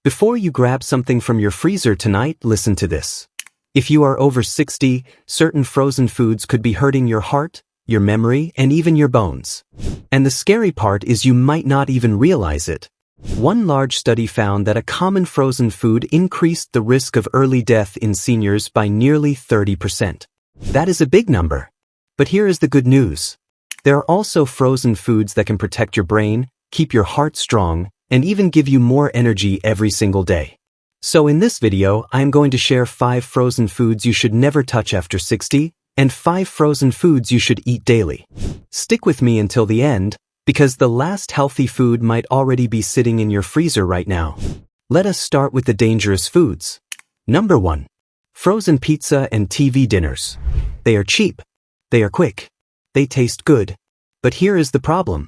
Before you grab something from your freezer tonight, listen to this. If you are over 60, certain frozen foods could be hurting your heart, your memory, and even your bones. And the scary part is you might not even realize it. One large study found that a common frozen food increased the risk of early death in seniors by nearly 30%. That is a big number. But here is the good news. There are also frozen foods that can protect your brain, keep your heart strong, and even give you more energy every single day. So in this video, I am going to share 5 frozen foods you should never touch after 60, and 5 frozen foods you should eat daily. Stick with me until the end, because the last healthy food might already be sitting in your freezer right now. Let us start with the dangerous foods. Number 1. Frozen pizza and TV dinners. They are cheap. They are quick. They taste good. But here is the problem.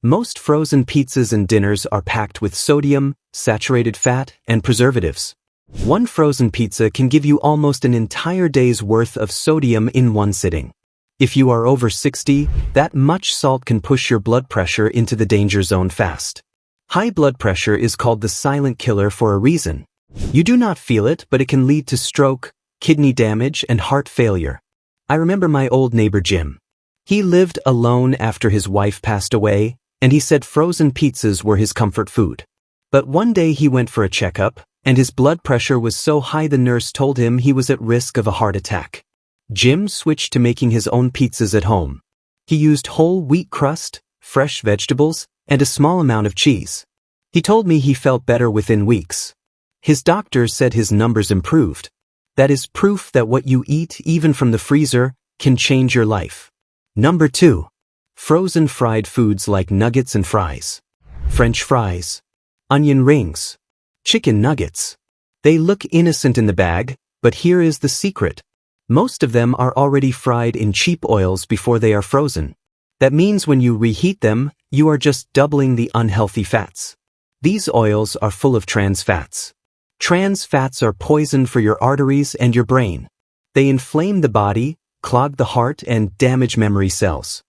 Most frozen pizzas and dinners are packed with sodium, saturated fat, and preservatives. One frozen pizza can give you almost an entire day's worth of sodium in one sitting. If you are over 60, that much salt can push your blood pressure into the danger zone fast. High blood pressure is called the silent killer for a reason. You do not feel it, but it can lead to stroke, kidney damage, and heart failure. I remember my old neighbor Jim. He lived alone after his wife passed away, and he said frozen pizzas were his comfort food. But one day he went for a checkup, and his blood pressure was so high the nurse told him he was at risk of a heart attack. Jim switched to making his own pizzas at home. He used whole wheat crust, fresh vegetables, and a small amount of cheese. He told me he felt better within weeks. His doctor said his numbers improved. That is proof that what you eat, even from the freezer, can change your life. Number 2. Frozen fried foods like nuggets and fries. French fries. Onion rings. Chicken nuggets. They look innocent in the bag, but here is the secret. Most of them are already fried in cheap oils before they are frozen. That means when you reheat them, you are just doubling the unhealthy fats. These oils are full of trans fats. Trans fats are poison for your arteries and your brain. They inflame the body, clog the heart, and damage memory cells.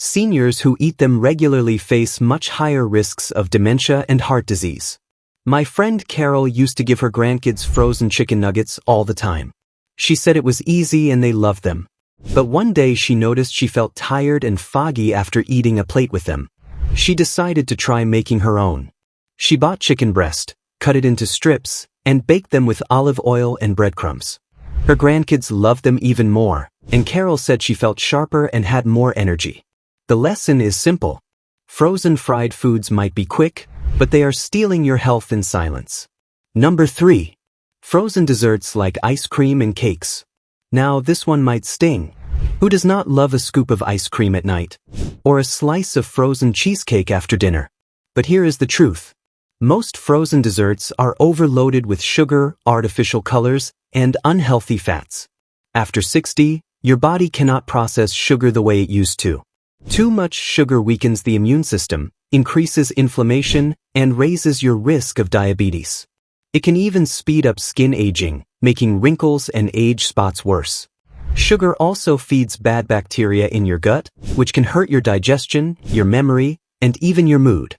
Seniors who eat them regularly face much higher risks of dementia and heart disease. My friend Carol used to give her grandkids frozen chicken nuggets all the time. She said it was easy and they loved them. But one day she noticed she felt tired and foggy after eating a plate with them. She decided to try making her own. She bought chicken breast, cut it into strips, and baked them with olive oil and breadcrumbs. Her grandkids loved them even more, and Carol said she felt sharper and had more energy. The lesson is simple. Frozen fried foods might be quick, but they are stealing your health in silence. Number 3. Frozen desserts like ice cream and cakes. Now this one might sting. Who does not love a scoop of ice cream at night? Or a slice of frozen cheesecake after dinner? But here is the truth. Most frozen desserts are overloaded with sugar, artificial colors, and unhealthy fats. After 60, your body cannot process sugar the way it used to. Too much sugar weakens the immune system, increases inflammation, and raises your risk of diabetes. It can even speed up skin aging, making wrinkles and age spots worse. Sugar also feeds bad bacteria in your gut, which can hurt your digestion, your memory, and even your mood.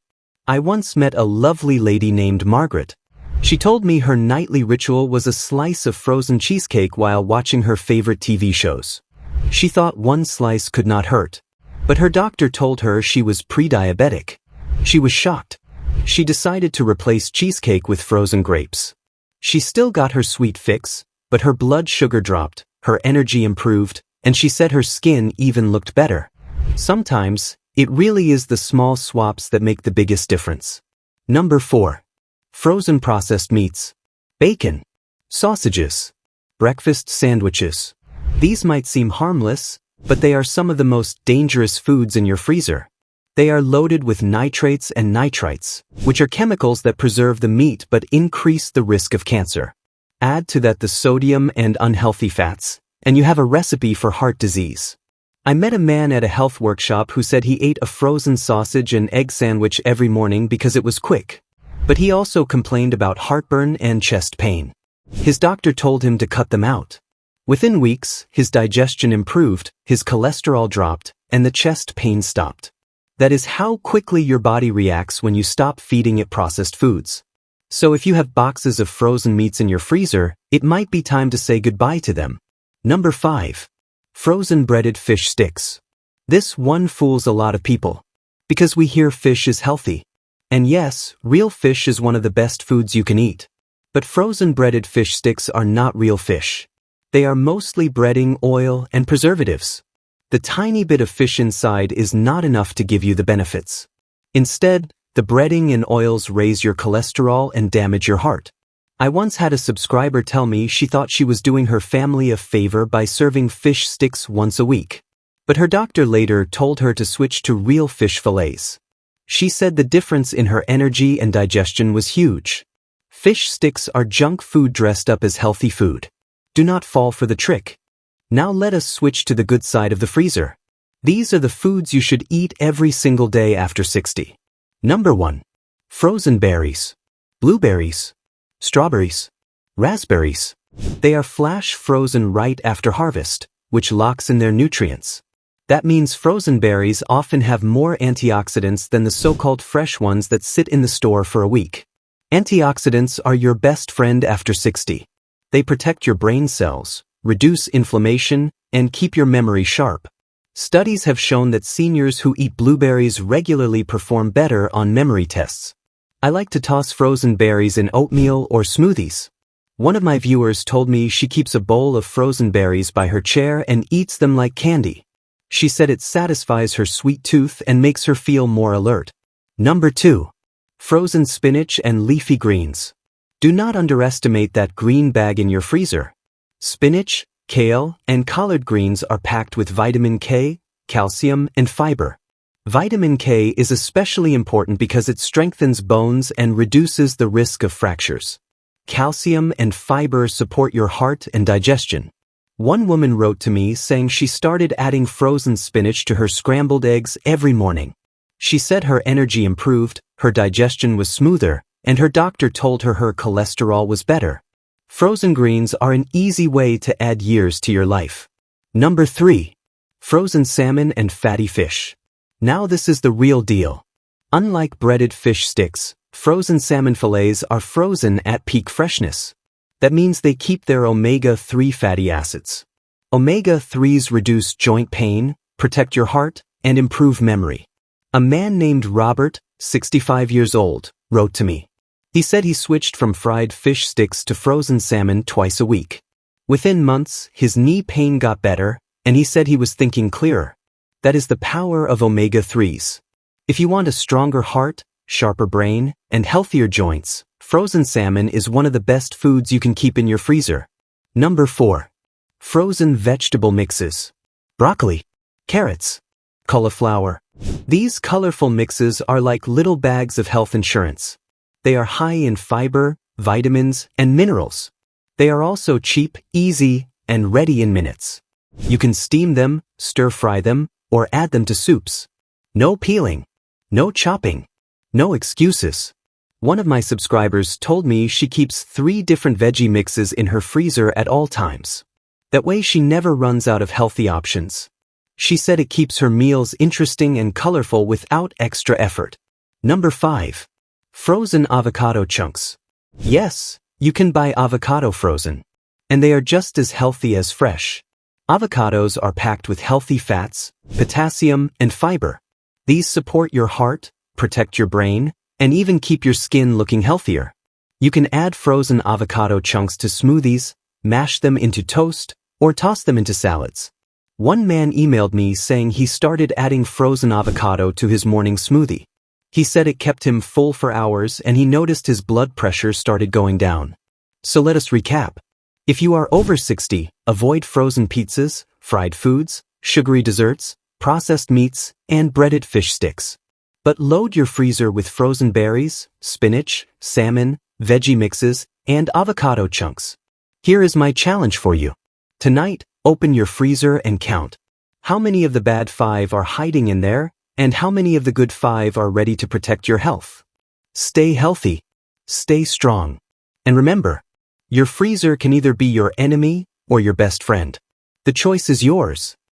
I once met a lovely lady named Margaret. She told me her nightly ritual was a slice of frozen cheesecake while watching her favorite TV shows. She thought one slice could not hurt. But her doctor told her she was pre-diabetic. She was shocked. She decided to replace cheesecake with frozen grapes. She still got her sweet fix, but her blood sugar dropped, her energy improved, and she said her skin even looked better. Sometimes, it really is the small swaps that make the biggest difference. Number 4. Frozen processed meats. Bacon. Sausages. Breakfast sandwiches. These might seem harmless, but they are some of the most dangerous foods in your freezer. They are loaded with nitrates and nitrites, which are chemicals that preserve the meat but increase the risk of cancer. Add to that the sodium and unhealthy fats, and you have a recipe for heart disease. I met a man at a health workshop who said he ate a frozen sausage and egg sandwich every morning because it was quick. But he also complained about heartburn and chest pain. His doctor told him to cut them out. Within weeks, his digestion improved, his cholesterol dropped, and the chest pain stopped. That is how quickly your body reacts when you stop feeding it processed foods. So if you have boxes of frozen meats in your freezer, it might be time to say goodbye to them. Number 5. Frozen breaded fish sticks. This one fools a lot of people. Because we hear fish is healthy. And yes, real fish is one of the best foods you can eat. But frozen breaded fish sticks are not real fish. They are mostly breading, oil, and preservatives. The tiny bit of fish inside is not enough to give you the benefits. Instead, the breading and oils raise your cholesterol and damage your heart. I once had a subscriber tell me she thought she was doing her family a favor by serving fish sticks once a week. But her doctor later told her to switch to real fish fillets. She said the difference in her energy and digestion was huge. Fish sticks are junk food dressed up as healthy food. Do not fall for the trick. Now let us switch to the good side of the freezer. These are the foods you should eat every single day after 60. Number 1. Frozen berries. Blueberries. Strawberries. Raspberries. They are flash frozen right after harvest, which locks in their nutrients. That means frozen berries often have more antioxidants than the so-called fresh ones that sit in the store for a week. Antioxidants are your best friend after 60. They protect your brain cells, reduce inflammation, and keep your memory sharp. Studies have shown that seniors who eat blueberries regularly perform better on memory tests. I like to toss frozen berries in oatmeal or smoothies. One of my viewers told me she keeps a bowl of frozen berries by her chair and eats them like candy. She said it satisfies her sweet tooth and makes her feel more alert. Number 2. Frozen spinach and leafy greens. Do not underestimate that green bag in your freezer. Spinach, kale, and collard greens are packed with vitamin K, calcium, and fiber. Vitamin K is especially important because it strengthens bones and reduces the risk of fractures. Calcium and fiber support your heart and digestion. One woman wrote to me saying she started adding frozen spinach to her scrambled eggs every morning. She said her energy improved, her digestion was smoother, and her doctor told her her cholesterol was better. Frozen greens are an easy way to add years to your life. Number 3. Frozen salmon and fatty fish. Now this is the real deal. Unlike breaded fish sticks, frozen salmon fillets are frozen at peak freshness. That means they keep their omega-3 fatty acids. Omega-3s reduce joint pain, protect your heart, and improve memory. A man named Robert, 65 years old, wrote to me. He said he switched from fried fish sticks to frozen salmon twice a week. Within months, his knee pain got better, and he said he was thinking clearer. That is the power of omega-3s. If you want a stronger heart, sharper brain, and healthier joints, frozen salmon is one of the best foods you can keep in your freezer. Number 4. Frozen vegetable mixes. Broccoli, carrots, cauliflower. These colorful mixes are like little bags of health insurance. They are high in fiber, vitamins, and minerals. They are also cheap, easy, and ready in minutes. You can steam them, stir-fry them, or add them to soups. No peeling. No chopping. No excuses. One of my subscribers told me she keeps 3 different veggie mixes in her freezer at all times. That way she never runs out of healthy options. She said it keeps her meals interesting and colorful without extra effort. Number 5. Frozen avocado chunks. Yes, you can buy avocado frozen. And they are just as healthy as fresh. Avocados are packed with healthy fats, potassium, and fiber. These support your heart, protect your brain, and even keep your skin looking healthier. You can add frozen avocado chunks to smoothies, mash them into toast, or toss them into salads. One man emailed me saying he started adding frozen avocado to his morning smoothie. He said it kept him full for hours and he noticed his blood pressure started going down. So let us recap. If you are over 60, avoid frozen pizzas, fried foods, sugary desserts, processed meats, and breaded fish sticks. But load your freezer with frozen berries, spinach, salmon, veggie mixes, and avocado chunks. Here is my challenge for you. Tonight, open your freezer and count. How many of the bad 5 are hiding in there, and how many of the good 5 are ready to protect your health? Stay healthy. Stay strong. And remember, your freezer can either be your enemy or your best friend. The choice is yours.